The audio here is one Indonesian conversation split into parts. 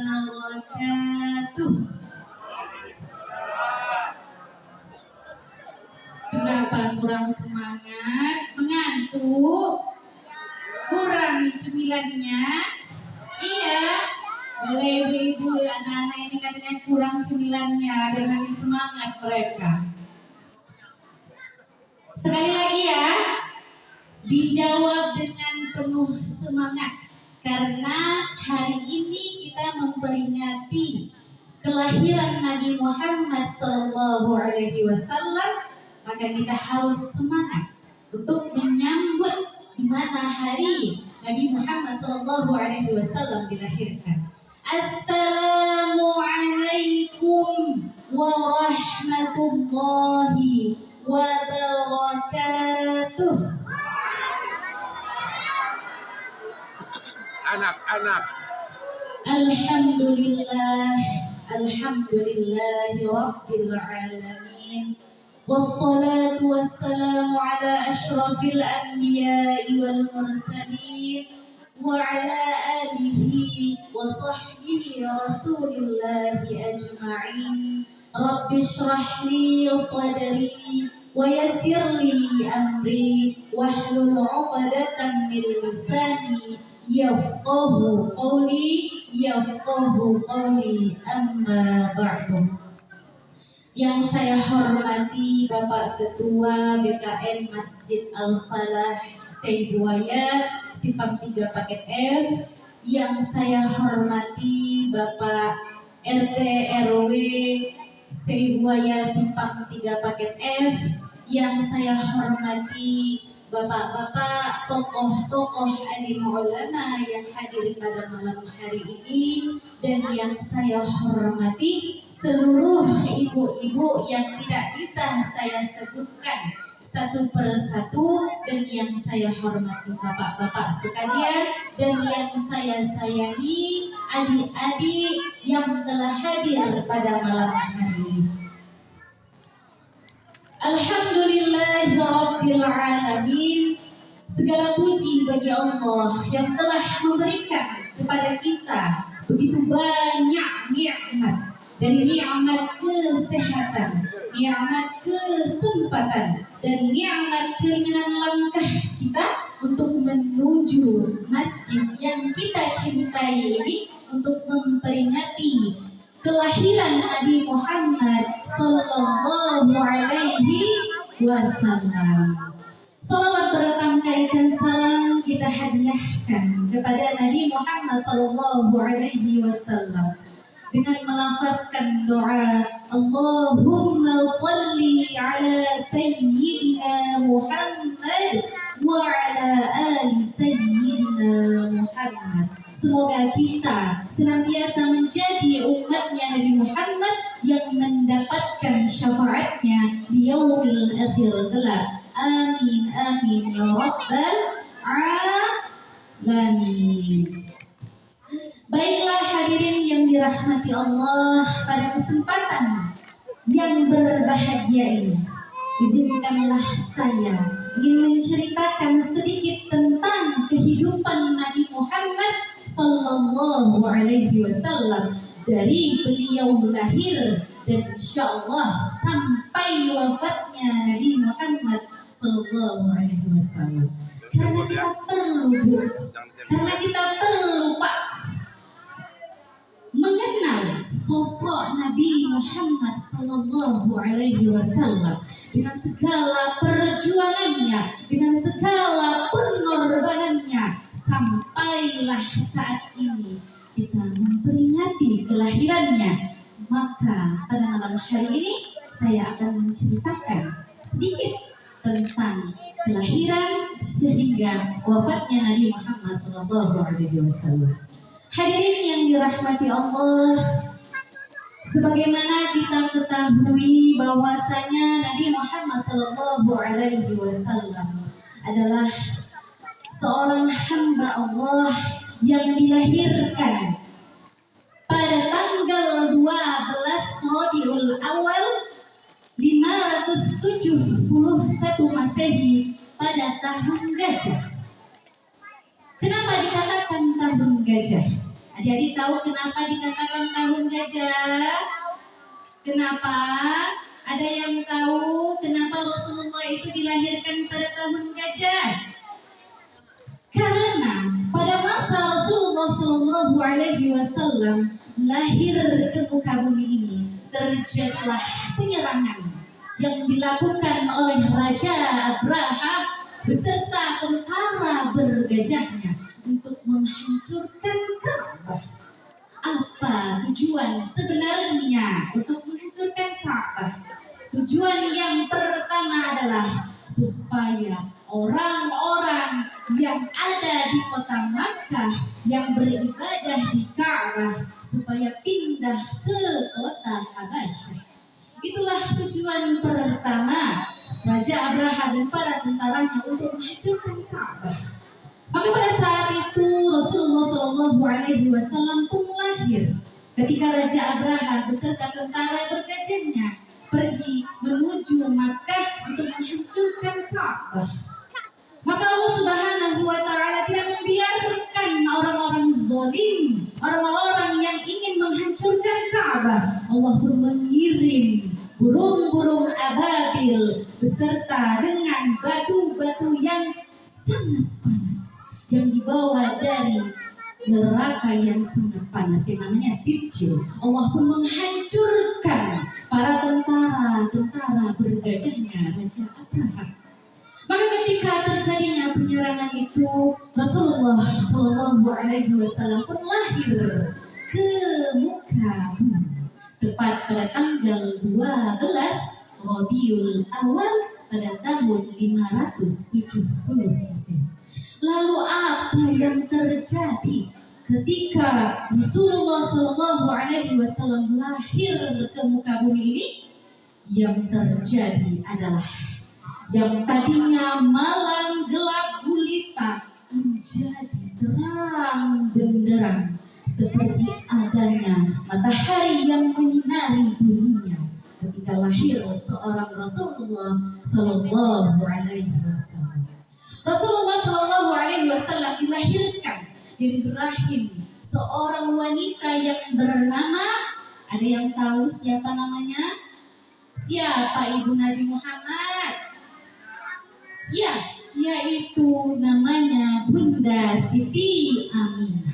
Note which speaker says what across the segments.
Speaker 1: wabarakatuh. Kenapa kurang semangat? Mengantuk? Kurang cemilannya? Iya. Oleh ibu-ibu, anak-anak ini katanya kurang cemilannya, biar makin semangat mereka. Sekali lagi ya, dijawab dengan penuh semangat. Karena hari ini kita memperingati kelahiran Nabi Muhammad SAW, maka kita harus semangat untuk menyambut di mana hari Nabi Muhammad SAW dilahirkan. Assalamualaikum warahmatullahi wabarakatuh.
Speaker 2: Anak-anak.
Speaker 1: Alhamdulillahi rabbil alamin. Wassalatu wassalamu ala asyrafil anbiya'i wal mursalin wa ala alihi wa sahbihi rasulillahi ajma'in. Rabbi shrah li sadri wa yassir li amri wahlul 'uqdatam min lisani yafqahu qawli amma ba'du. Yang saya hormati Bapak Ketua BKN Masjid Al-Falah Seibuaya Simpang 3 Paket F. Yang saya hormati Bapak RT RW Seibuaya Simpang 3 Paket F. Yang saya hormati bapak-bapak, tokoh-tokoh alim ulama yang hadir pada malam hari ini, dan yang saya hormati seluruh ibu-ibu yang tidak bisa saya sebutkan satu persatu, dan yang saya hormati bapak-bapak sekalian, dan yang saya sayangi adik-adik yang telah hadir pada malam hari ini. Alhamdulillahirabbil alamin. Segala puji bagi Allah yang telah memberikan kepada kita begitu banyak nikmat, dari nikmat kesehatan, nikmat kesempatan, dan nikmat keringanan langkah kita untuk menuju masjid yang kita cintai ini untuk memperingati kelahiran Nabi Muhammad Sallallahu Alaihi Wasallam. Salawat bertangkaikan salam kita hadiahkan kepada Nabi Muhammad Sallallahu Alaihi Wasallam dengan melafazkan doa Allahumma salli ala Sayyidina Muhammad wa ala ali Sayyidina Muhammad. Semoga kita senantiasa menjadi umatnya Nabi Muhammad yang mendapatkan syafaatnya di yaumil akhir kelak. Amin amin ya rabbal alamin. Baiklah hadirin yang dirahmati Allah, pada kesempatan yang berbahagia ini, izinkanlah saya ingin menceritakan sedikit tentang kehidupan Nabi Muhammad Sallallahu Alaihi Wasallam dari beliau lahir dan insyaallah sampai wafatnya Nabi Muhammad Sallallahu Alaihi Wasallam. Karena kita perlu Pak mengenal sosok Nabi Muhammad Sallallahu Alaihi Wasallam dengan segala perjuangannya, dengan segala pengorbanannya, sampailah saat ini kita memperingati kelahirannya. Maka pada malam hari ini saya akan menceritakan sedikit tentang kelahiran sehingga wafatnya Nabi Muhammad Sallallahu Alaihi Wasallam. Hadirin yang dirahmati Allah, sebagaimana kita ketahui bahwasanya Nabi Muhammad Sallallahu Alaihi Wasallam adalah seorang hamba Allah yang dilahirkan pada tanggal 12 Rabiul Awal 571 Masehi pada tahun gajah. Kenapa dikatakan tahun gajah? Adik-adik tahu kenapa dikatakan tahun gajah? Kenapa? Ada yang tahu kenapa Rasulullah itu dilahirkan pada tahun gajah? Karena pada masa Rasulullah Shallallahu Alaihi Wasallam lahir ke muka bumi ini, terjadilah penyerangan yang dilakukan oleh Raja Abraha beserta tentara bergajahnya untuk menghancurkan Ka'bah. Apa tujuan sebenarnya untuk menghancurkan Ka'bah? Tujuan yang pertama adalah supaya orang-orang yang ada di kota Makkah yang beribadah di Ka'bah supaya pindah ke kota Habasyah. Itulah tujuan pertama Raja Abraha dan para tentaranya untuk menghancurkan Ka'bah. Maka pada saat itu Rasulullah Shallallahu Alaihi Wasallam pun lahir ketika Raja Abraha beserta tentara bergajahnya pergi menuju Makkah untuk menghancurkan Ka'bah. Maka Allah Subhanahu wa Ta'ala tidak membiarkan orang-orang zalim, orang-orang yang ingin menghancurkan Ka'bah. Allah pun mengirim burung-burung ababil beserta dengan batu-batu yang sangat panas yang dibawa dari neraka yang sangat panas yang namanya Sijil. Allah pun menghancurkan para tentara bergajahnya Raja Abraha. Maka ketika terjadinya penyerangan itu, Rasulullah Shallallahu Alaihi Wasallam pun lahir ke muka bumi tepat pada tanggal 12 Rabiul Awal pada tahun 570 Masehi. Lalu apa yang terjadi ketika Rasulullah Shallallahu Alaihi Wasallam lahir ke muka bumi ini? Yang terjadi adalah yang tadinya malam gelap gulita menjadi terang benderang seperti adanya matahari yang menyinari dunia ketika lahir seorang Rasulullah Shallallahu Alaihi Wasallam. Rasulullah Shallallahu Alaihi Wasallam dilahirkan dari rahim seorang wanita yang bernama, ada yang tahu siapa namanya? Siapa ibu Nabi Muhammad? Ya, yaitu namanya Bunda Siti Aminah.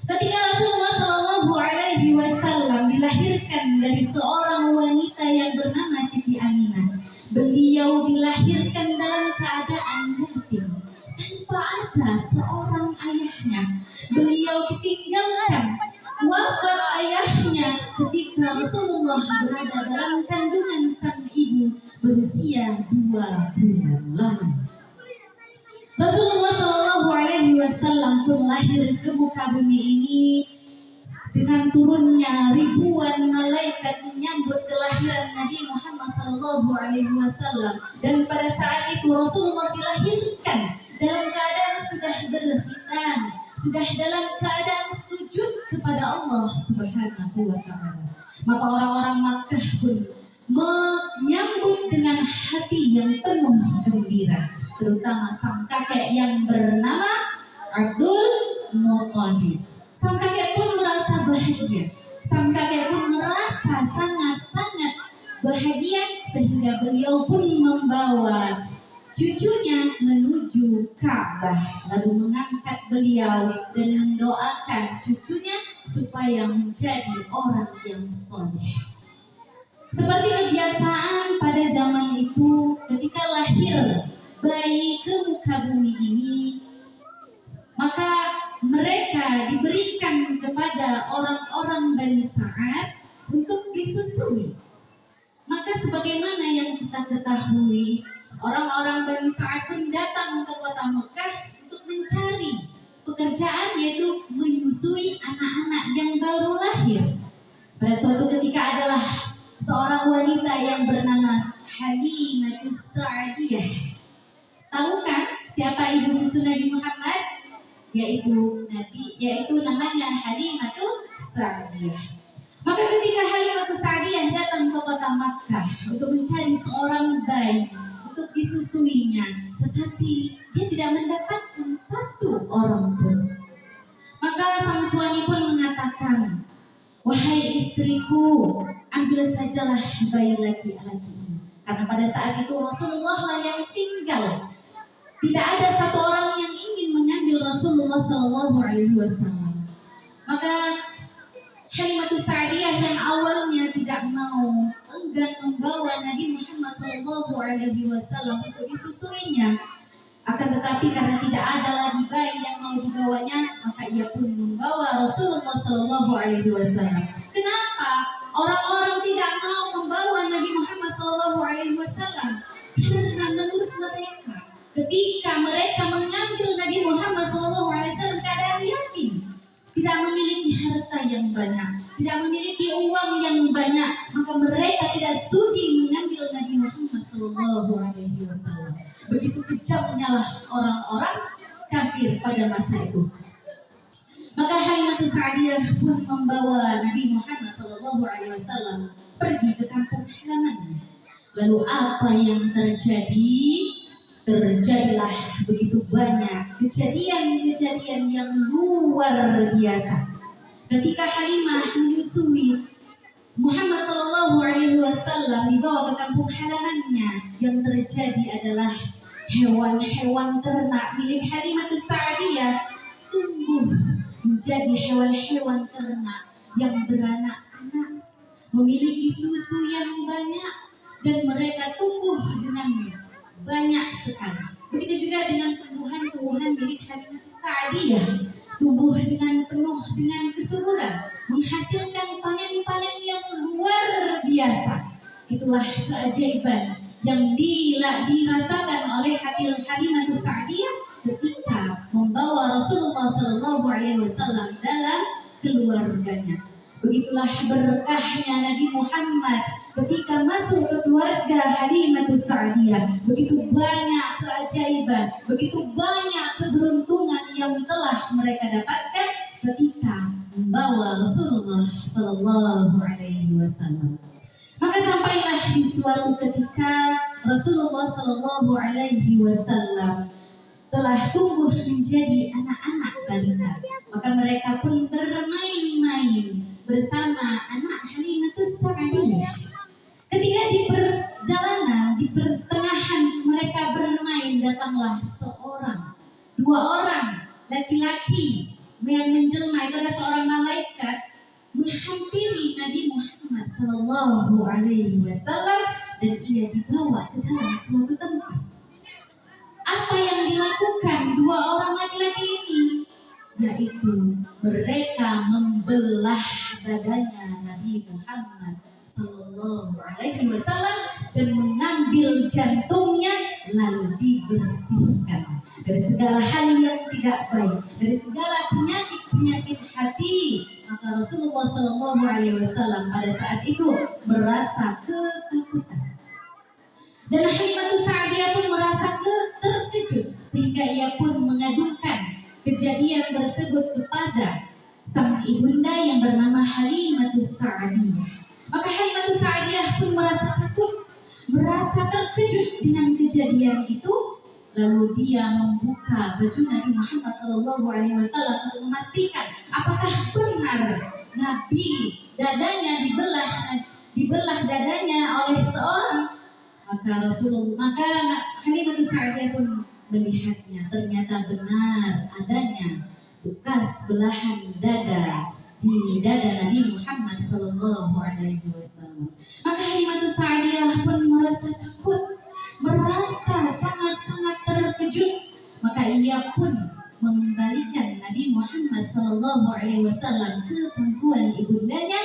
Speaker 1: Ketika Rasulullah Shallallahu Alaihi Wasallam dilahirkan dari seorang wanita yang bernama Siti Aminah, beliau dilahirkan dalam keadaan yatim, tanpa ada seorang ayahnya. Beliau ditinggalkan, wafat ayahnya ketika Rasulullah berada dalam kandungan sang ibu berusia 2 bulan lamanya. Rasulullah Shallallahu Alaihi Wasallam pun lahir ke muka bumi ini dengan turunnya ribuan malaikat menyambut kelahiran Nabi Muhammad Shallallahu Alaihi Wasallam. Dan pada saat itu Rasulullah dilahirkan dalam keadaan sudah berkhitan, sudah dalam keadaan sujud kepada Allah Subhanahu wa Ta'ala. Maka orang-orang Makkah pun menyambut dengan hati yang penuh gembira, terutama sang kakek yang bernama Abdul Muttalib. Sang kakek pun merasa bahagia, sang kakek pun merasa sangat-sangat bahagia sehingga beliau pun membawa cucunya menuju Ka'bah, lalu mengangkat beliau dan mendoakan cucunya supaya menjadi orang yang soleh. Seperti kebiasaan pada zaman itu, ketika lahir bayi ke muka bumi ini, maka mereka diberikan kepada orang-orang Bani Sa'ad untuk disusui. Maka sebagaimana yang kita ketahui, orang-orang Bani Sa'ad pun datang ke kota Mekah untuk mencari pekerjaan, yaitu menyusui anak-anak yang baru lahir. Pada suatu ketika adalah seorang wanita yang bernama Halimatus Sa'diyah. Tahu kan siapa ibu susu Nabi Muhammad? Yaitu namanya Halimatus Sa'diyah. Maka ketika Halimatus Sa'diyah datang ke kota Makkah untuk mencari seorang bayi untuk disusuinya, tetapi dia tidak mendapatkan satu orang pun. Maka sang istriku, ambil sajalah bayi laki-laki ini. Karena pada saat itu Rasulullah lah yang tinggal. Tidak ada satu orang yang ingin mengambil Rasulullah Sallallahu Alaihi Wasallam. Maka Halimatus Sa'diyah yang awalnya tidak mau enggan membawa Nabi Muhammad Sallallahu Alaihi Wasallam untuk disusuinya, akan tetapi karena tidak ada lagi bayi yang mau dibawanya, maka ia pun membawa Rasulullah Sallallahu Alaihi Wasallam. Kenapa orang-orang tidak mau membawa Nabi Muhammad Sallallahu Alaihi Wasallam? Karena menurut mereka, ketika mereka mengambil Nabi Muhammad Sallallahu Alaihi Wasallam, keadaan yakin tidak memiliki harta yang banyak, tidak memiliki uang yang banyak, maka mereka tidak sudi mengambil Nabi Muhammad Sallallahu Alaihi Wasallam. Begitu kejamnya lah orang-orang kafir pada masa itu. Maka Halimatus Sa'diyah pun membawa Nabi Muhammad Sallallahu Alaihi Wasallam pergi ke kampung halamannya. Lalu apa yang terjadi? Terjadilah begitu banyak kejadian-kejadian yang luar biasa. Ketika Halimah menyusui Muhammad Sallallahu Alaihi Wasallam dibawa ke kampung halamannya, yang terjadi adalah hewan-hewan ternak milik Halimatus Sa'diyah tumbuh menjadi hewan-hewan ternak yang beranak-anak, memiliki susu yang banyak, dan mereka tumbuh dengan banyak sekali. Begitu juga dengan tumbuhan-tumbuhan milik Halimatus Sa'diyah, tumbuh dengan penuh dengan kesuburan, menghasilkan panen-panen yang luar biasa. Itulah keajaiban yang dirasakan oleh Halimatus Sa'diyah ketika membawa Rasulullah Sallallahu Alaihi Wasallam dalam keluarganya. Begitulah berkahnya Nabi Muhammad ketika masuk ke keluarga Halimatus Sa'diyah. Begitu banyak keajaiban, begitu banyak keberuntungan yang telah mereka dapatkan ketika membawa Rasulullah Sallallahu Alaihi Wasallam. Maka sampailah di suatu ketika Rasulullah Sallallahu Alaihi Wasallam telah tumbuh menjadi anak-anak balita. Maka mereka pun bermain-main bersama anak Halimatus Sa'diyah. Ketika di perjalanan, di pertengahan mereka bermain, datanglah dua orang laki-laki yang menjelma, itu adalah seorang malaikat, menghampiri Nabi Muhammad Sallallahu Alaihi Wasallam, dan ia dibawa ke dalam suatu tempat. Apa yang dilakukan dua orang laki-laki ini? Yaitu mereka membelah dadanya Nabi Muhammad Sallallahu Alaihi Wasallam dan mengambil jantungnya, lalu dibersihkan dari segala hal yang tidak baik, dari segala penyakit-penyakit hati. Maka Rasulullah Sallallahu Alaihi Wasallam pada saat itu merasa ketakutan, dan Halimatus Sa'diyah pun merasa terkejut, sehingga ia pun mengadukan kejadian tersebut kepada sang ibunda yang bernama Halimatus Sa'diyah. Maka Halimatus Sa'diyah pun merasa takut, merasa terkejut dengan kejadian itu. Lalu dia membuka baju Nabi Muhammad SAW untuk memastikan apakah benar Nabi dadanya dibelah dadanya oleh seorang. Maka Halimatus Sa'diyah pun melihatnya, ternyata benar adanya bekas belahan dada di dada Nabi Muhammad Sallallahu Alaihi Wasallam. Maka Halimatus Sa'diyah pun merasa takut, merasa sangat-sangat terkejut. Maka ia pun mengembalikan Nabi Muhammad Sallallahu Alaihi Wasallam ke pangkuan ibundanya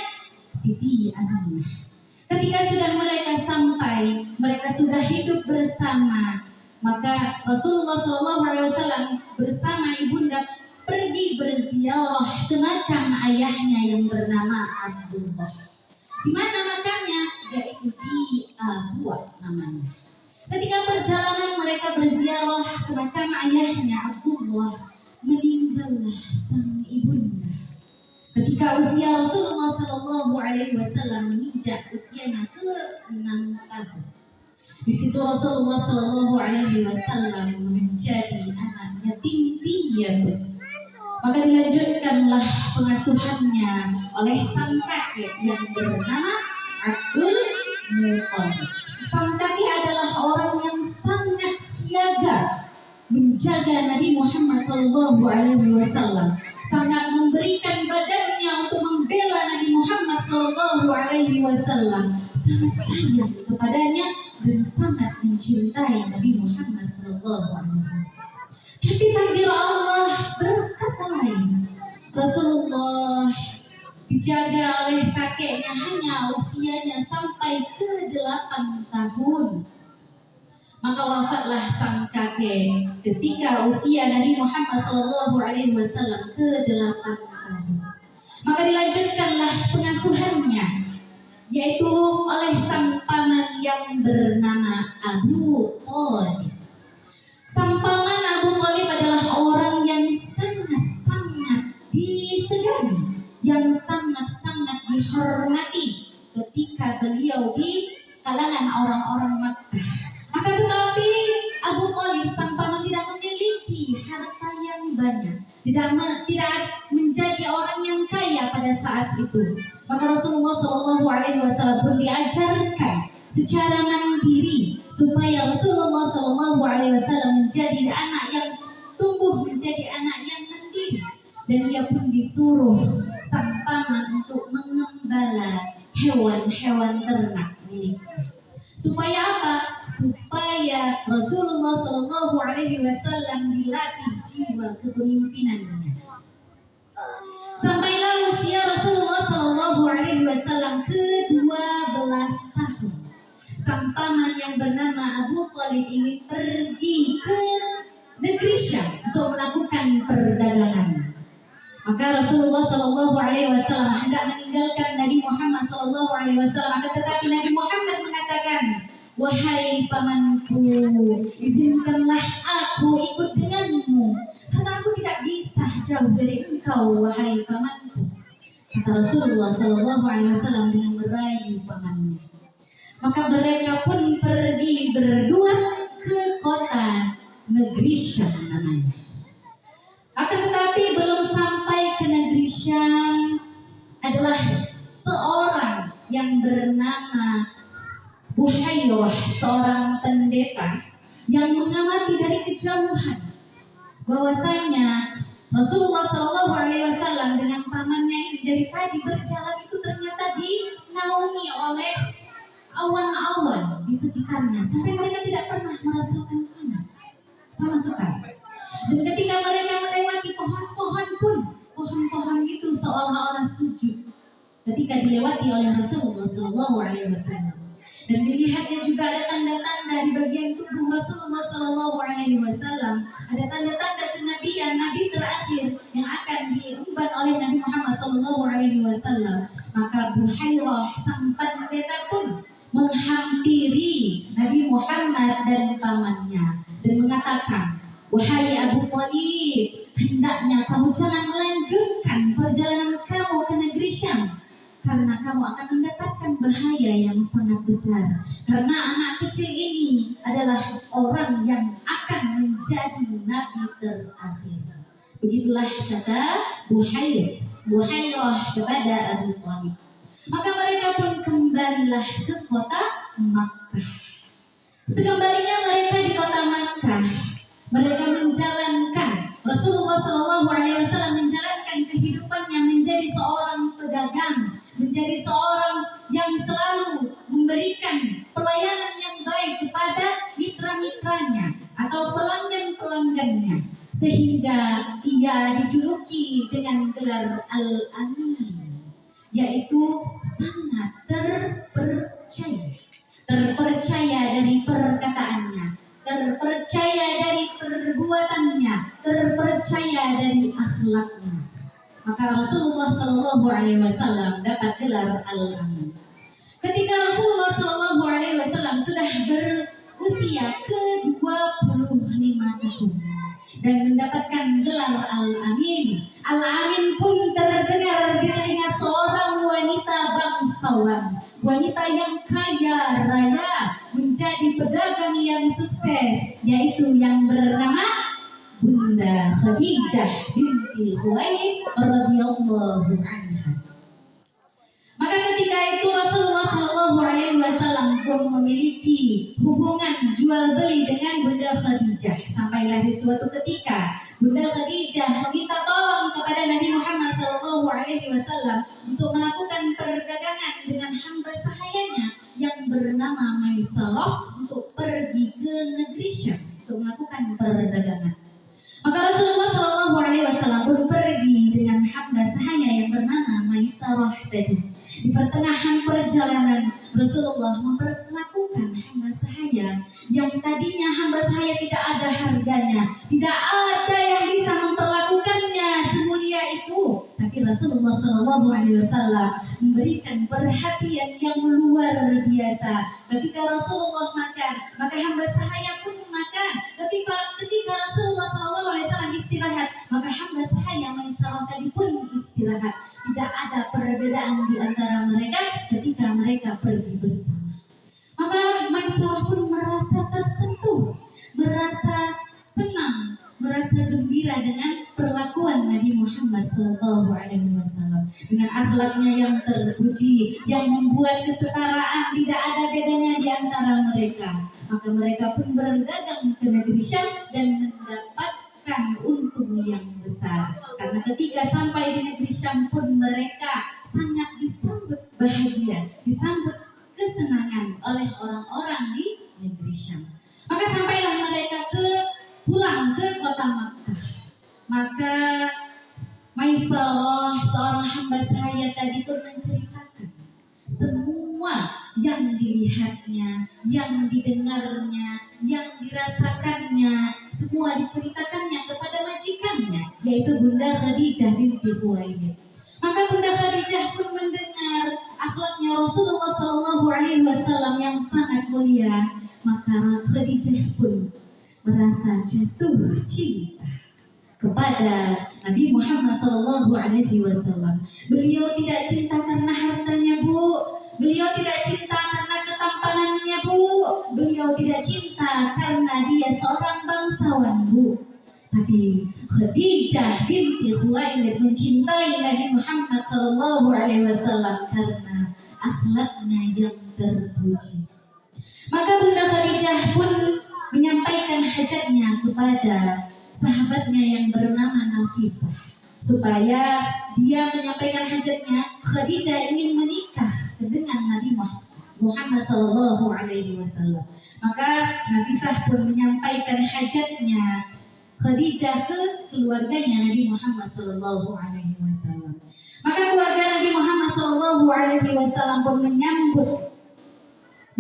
Speaker 1: Siti Aminah. Ketika sudah mereka sampai, mereka sudah hidup bersama, maka Rasulullah Sallallahu Alaihi Wasallam bersama ibunda pergi berziarah ke makam ayahnya yang bernama Abdullah. Di mana makamnya? Yaitu di Abwa namanya. Ketika perjalanan mereka berziarah ke makam ayahnya Abdullah, meninggallah sang ibunda. Ketika usia Rasulullah Sallallahu Alaihi Wasallam menginjak usianya ke-6 tahun. Di situ Rasulullah Sallallahu Alaihi Wasallam menjadi anak yatim piatu. Maka dilanjutkanlah pengasuhannya oleh sang kakek yang bernama Abdul Muthalib. Sang kakek adalah orang yang sangat siaga menjaga Nabi Muhammad SAW, sangat memberikan badannya untuk membela Nabi Muhammad SAW, sangat sayang kepadanya dan sangat mencintai Nabi Muhammad SAW. Tapi takdir Allah berkata lain. Rasulullah dijaga oleh kakeknya hanya usianya sampai ke 8 tahun. Maka wafatlah sang kakek ketika usia Nabi Muhammad SAW ke 8 tahun. Maka dilanjutkanlah pengasuhannya, yaitu oleh sang paman yang bernama Abu Thalib. Sang paman Abu Thalib adalah orang yang sangat-sangat disegani, yang sangat-sangat dihormati ketika beliau di kalangan orang-orang Makkah. Akan tetapi Abu Thalib sang paman tidak memiliki harta yang banyak, tidak menjadi orang yang kaya pada saat itu. Maka Rasulullah SAW pun diajarkan secara mandiri supaya Rasulullah SAW menjadi anak yang tumbuh menjadi anak yang mandiri, dan ia pun disuruh sang paman untuk mengembala hewan-hewan ternak miliknya. Supaya apa? Supaya Rasulullah SAW dilatih jiwa kepemimpinannya. Sampailah usia Rasulullah SAW ke-12 tahun. Sang paman yang bernama Abu Thalib ini pergi ke negeri Syam untuk melakukan perdagangan. Maka Rasulullah SAW hendak meninggalkan Nabi Muhammad SAW, akan tetapi Nabi Muhammad mengatakan, "Wahai pamanku, izinkanlah aku ikut denganmu, karena aku tidak bisa jauh dari engkau, wahai pamanku." Kata Rasulullah SAW dengan merayu pamannya. Maka mereka pun pergi berdua ke kota negeri Syam namanya. Akan tetapi belum sampai ke negeri Syam adalah seorang yang bernama Buhairah, seorang pendeta yang mengamati dari kejauhan bahwasanya Rasulullah SAW dengan pamannya ini dari tadi berjalan itu ternyata dinaungi oleh awan-awan di sekitarnya, sampai mereka tidak pernah merasakan panas sama sekali. Dan ketika mereka melewati pohon-pohon pun, pohon-pohon itu seolah-olah sujud ketika dilewati oleh Rasulullah SAW. Dan dilihatnya juga ada tanda-tanda di bagian tubuh Rasulullah SAW, ada tanda-tanda kenabian, nabi terakhir yang akan diemban oleh Nabi Muhammad SAW. Maka Buhairah sang pendeta pun menghampiri Nabi Muhammad dan pamannya dan mengatakan, "Wahai Abu Thalib, hendaknya kamu jangan melanjutkan perjalanan kamu ke negeri Syam, karena kamu akan mendapatkan bahaya yang sangat besar. Karena anak kecil ini adalah orang yang akan menjadi nabi terakhir." Begitulah kata Buhairah kepada Abu Thalib. Maka mereka pun kembalilah ke kota Makkah. Sekembalinya mereka di kota Makkah, mereka menjalankan, Rasulullah SAW menjalankan kehidupannya menjadi seorang pedagang, menjadi seorang yang selalu memberikan pelayanan yang baik kepada mitra-mitranya atau pelanggan-pelanggannya, sehingga ia dijuluki dengan gelar Al-Amin, yaitu sangat terpercaya dari perkataannya, terpercaya dari perbuatannya, terpercaya dari akhlaknya. Maka Rasulullah SAW dapat gelar Al-Amin. Ketika Rasulullah SAW sudah berusia ke-25 tahun dan mendapatkan gelar Al-Amin, Al-Amin pun terdengar di telinga seorang wanita bangsawan, wanita yang kaya raya, menjadi pedagang yang sukses, yaitu yang bernama Bunda Khadijah binti Khuwailid radhiyallahu anha. Maka ketika itu Rasulullah Shallallahu Alaihi Wasallam pun memiliki hubungan jual beli dengan Bunda Khadijah. Sampailah di suatu ketika Bunda Khadijah meminta tolong kepada Nabi Muhammad Shallallahu Alaihi Wasallam untuk melakukan perdagangan dengan hamba sahayanya yang bernama Maisarah untuk pergi ke negeri Syam untuk melakukan perdagangan. Maka Rasulullah Shallallahu Alaihi Wasallam pun pergi dengan hamba sahaya yang bernama Maisarah tadi. Di pertengahan perjalanan Rasulullah memperlakukan hamba sahaya yang tadinya hamba sahaya tidak ada harganya, tidak ada yang bisa memperlakukannya semulia itu. Tapi Rasulullah Shallallahu Alaihi Wasallam memberikan perhatian yang luar biasa. Ketika Rasulullah makan, maka hamba sahaya pun makan. Ketika Rasulullah Shallallahu Alaihi Wasallam istirahat, maka hamba sahaya Maisarah tadi pun istirahat. Tidak ada perbedaan di antara mereka ketika mereka pergi bersama. Maka Maisarah pun merasa tersentuh, merasa senang, merasa gembira dengan perlakuan Nabi Muhammad SAW, dengan akhlaknya yang terpuji, yang membuat kesetaraan tidak ada bedanya di antara mereka. Maka mereka pun berdagang ke negeri Syam dan mendapatkan untung yang besar. Karena ketika sampai di negeri Syam pun mereka sangat disambut bahagia, disambut kesenangan oleh orang-orang di negeri Syam. Maka sampailah mereka pulang ke kota Makkah. Maka Maisarah, seorang hamba sahaya tadi pun menceritakan semua yang dilihatnya, yang didengarnya, yang dirasakannya, semua diceritakannya kepada majikannya, yaitu Bunda Khadijah binti Khuwailid. Maka Bunda Khadijah pun mendengar akhlaknya Rasulullah Shallallahu Alaihi Wasallam yang sangat mulia. Maka Khadijah pun merasa jatuh cinta kepada Nabi Muhammad Sallallahu Alaihi Wasallam. Beliau tidak cinta karena hartanya, Bu. Beliau tidak cinta karena ketampanannya, Bu. Beliau tidak cinta karena dia seorang bangsawan, Bu. Tapi Khadijah binti Khuwailid mencintai Nabi Muhammad Sallallahu Alaihi Wasallam karena akhlaknya yang terpuji. Maka Bunda Khadijah pun menyampaikan hajatnya kepada sahabatnya yang bernama Nafisah, supaya dia menyampaikan hajatnya. Khadijah ingin menikah dengan Nabi Muhammad Sallallahu Alaihi Wasallam. Maka Nafisah pun menyampaikan hajatnya Khadijah ke keluarganya Nabi Muhammad Sallallahu Alaihi Wasallam. Maka keluarga Nabi Muhammad Sallallahu Alaihi Wasallam pun menyambut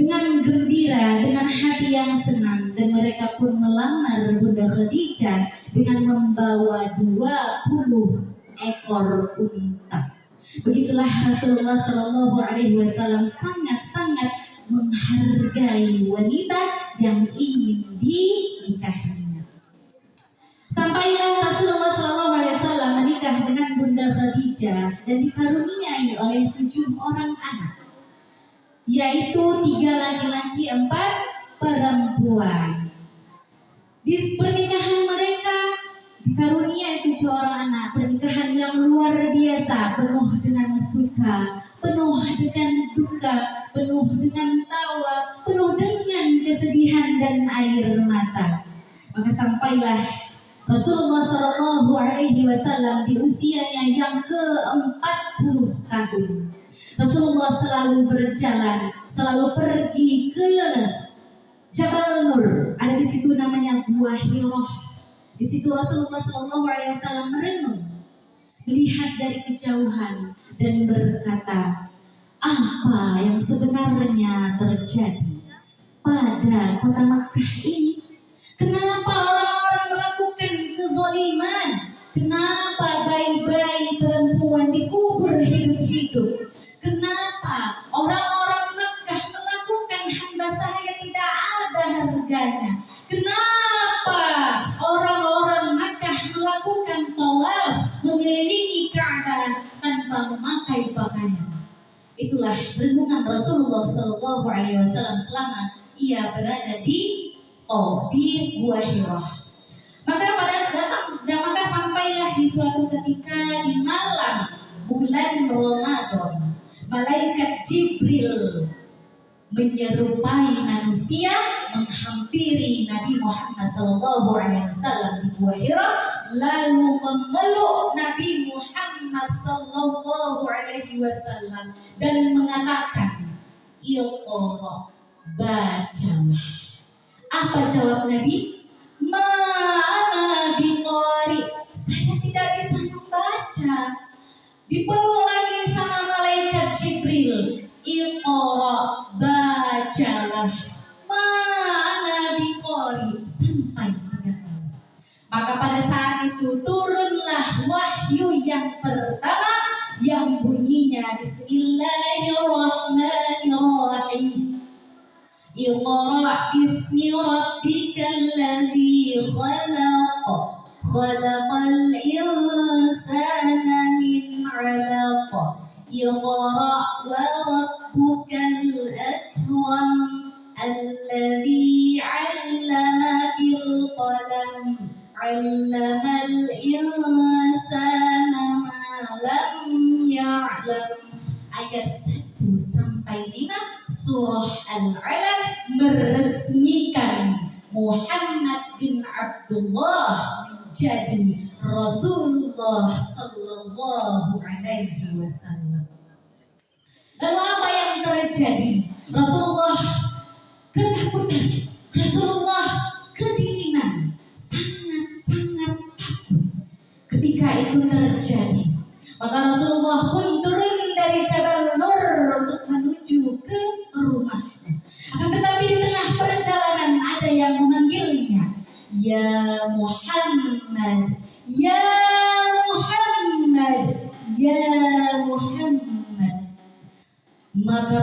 Speaker 1: dengan gembira, dengan hati yang senang, dan mereka pun melamar Bunda Khadijah dengan membawa 20 ekor unta. Begitulah Rasulullah Shallallahu Alaihi Wasallam sangat-sangat menghargai wanita yang ingin dinikahinya. Sampailah Rasulullah Shallallahu Alaihi Wasallam menikah dengan Bunda Khadijah dan dikaruniai oleh 7 orang anak, yaitu 3 laki-laki, 4 perempuan. Di pernikahan mereka dikaruniai 7 orang anak, pernikahan yang luar biasa, penuh dengan suka, penuh dengan duka, penuh dengan tawa, penuh dengan kesedihan dan air mata. Maka sampailah Rasulullah Shallallahu Alaihi Wasallam di usianya yang ke-40 tahun. Rasulullah selalu berjalan, selalu pergi ke Jabal Nur. Ada di situ namanya Gua Hirah. Di situ Rasulullah Shallallahu Alaihi Wasallam merenung, melihat dari kejauhan dan berkata, apa yang sebenarnya terjadi pada kota Makkah ini? Kenapa orang-orang melakukan kezaliman? Kenapa bayi-bayi perempuan dikubur hidup-hidup? Kenapa orang-orang Makkah melakukan hamba sahaya tidak ada harganya? Kenapa orang-orang Makkah melakukan tawaf mengelilingi Ka'bah tanpa memakai pakaian? Itulah renungan Rasulullah Shallallahu Alaihi Wasallam selama ia berada di Gua Hirah. Maka sampailah di suatu ketika di malam bulan Ramadan, malaikat Jibril menyerupai manusia menghampiri Nabi Muhammad SAW di Gua Hira, lalu memeluk Nabi Muhammad SAW dan mengatakan, Iqra, bacalah. Apa jawab Nabi? Ma'ana biqari, saya tidak bisa membaca. Dipeluk lagi sama malaikat Jibril, Iqra, bacalah. Ma'ana biqari, sampai 3 kali. Maka pada saat itu turunlah wahyu yang pertama yang bunyinya Bismillahirrahmanirrahim. Iqra bismi rabbikal ladzi khalaq, khalaqal insana min 'alaq. Iqra wa rabbukal akram, alladzi 'allama bil qalam, 'allamal insana ma lam ya'lam. Ayat 1 sampai 5 surah Al-Alaq meresmikan Muhammad bin Abdullah menjadi Rasulullah sallallahu alaihi wasallam. Lalu apa yang terjadi? Rasulullah ketakutan, Rasulullah kedinginan, sangat-sangat takut ketika itu terjadi. Maka Rasulullah pun turun dari Jabal Nur untuk menuju ke rumahnya. Akan tetapi di tengah perjalanan ada yang memanggilnya, Ya Muhammad, Ya Muhammad, Ya Muhammad. Maka